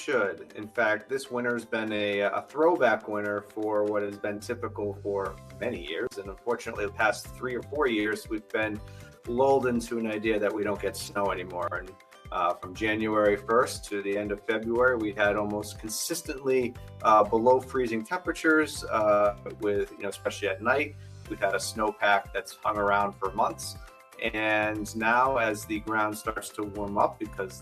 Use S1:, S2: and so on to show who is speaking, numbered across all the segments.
S1: should. In fact, this winter has been a throwback winter for what has been typical for many years. And unfortunately, the past 3 or 4 years, we've been lulled into an idea that we don't get snow anymore. And from January 1st to the end of February, we had almost consistently below freezing temperatures with, especially at night. We've had a snowpack that's hung around for months. And now as the ground starts to warm up because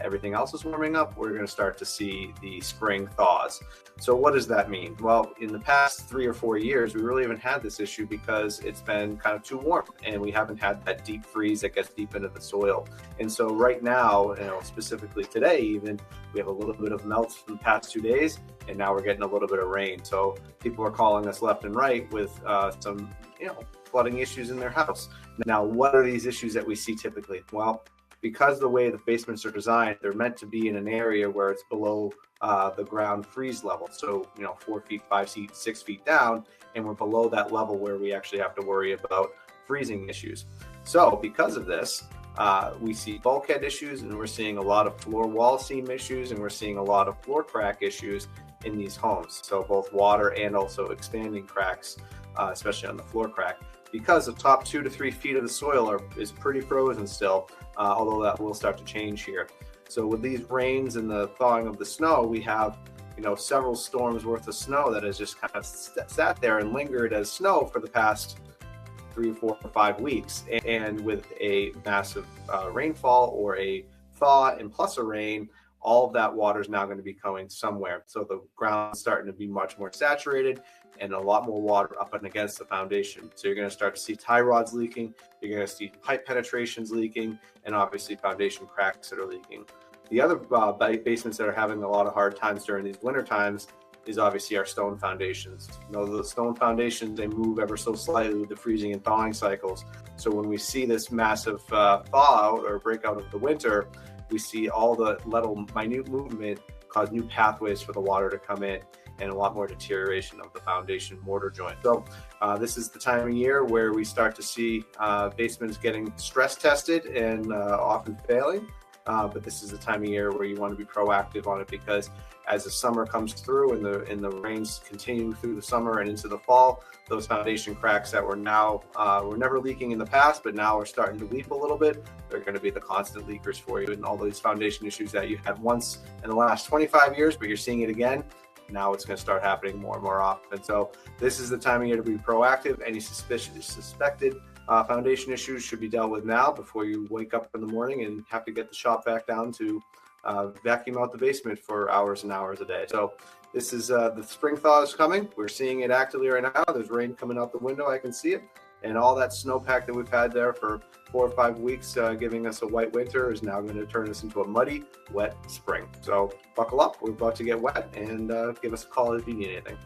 S1: everything else is warming up, we're going to start to see the spring thaws. So what does that mean? Well, in the past 3 or 4 years, we really haven't had this issue because it's been kind of too warm and we haven't had that deep freeze that gets deep into the soil. And so right now, specifically today even, we have a little bit of melt from the past 2 days, and now we're getting a little bit of rain. So people are calling us left and right with some, flooding issues in their house. Now, what are these issues that we see typically? Well, because the way the basements are designed, they're meant to be in an area where it's below the ground freeze level. So, 4 feet, 5 feet, 6 feet down, and we're below that level where we actually have to worry about freezing issues. So because of this, we see bulkhead issues, and we're seeing a lot of floor wall seam issues, and we're seeing a lot of floor crack issues in these homes. So both water and also expanding cracks, especially on the floor crack, because the top 2 to 3 feet of the soil is pretty frozen still, although that will start to change here. So with these rains and the thawing of the snow, we have several storms worth of snow that has just kind of sat there and lingered as snow for the past 3 or 4 or 5 weeks. And with a massive rainfall or a thaw and plus a rain, all of that water is now going to be going somewhere. So the ground is starting to be much more saturated and a lot more water up and against the foundation. So you're going to start to see tie rods leaking, you're going to see pipe penetrations leaking, and obviously foundation cracks that are leaking. The other basements that are having a lot of hard times during these winter times is obviously our stone foundations. The stone foundations, they move ever so slightly with the freezing and thawing cycles. So when we see this massive thaw out or breakout of the winter, we see all the little minute movement cause new pathways for the water to come in and a lot more deterioration of the foundation mortar joint. So this is the time of year where we start to see basements getting stress tested and often failing. But this is the time of year where you want to be proactive on it, because as the summer comes through and the rains continue through the summer and into the fall, those foundation cracks that were never leaking in the past, but now are starting to leak a little bit, they're going to be the constant leakers for you. And all those foundation issues that you had once in the last 25 years, but you're seeing it again, now it's going to start happening more and more often. So this is the time of year to be proactive. Any suspected foundation issues should be dealt with now before you wake up in the morning and have to get the shop back down to vacuum out the basement for hours and hours a day. So this is the spring thaw is coming. We're seeing it actively right now. There's rain coming out the window. I can see it. And all that snowpack that we've had there for 4 or 5 weeks, giving us a white winter, is now going to turn us into a muddy, wet spring. So buckle up. We're about to get wet, and give us a call if you need anything.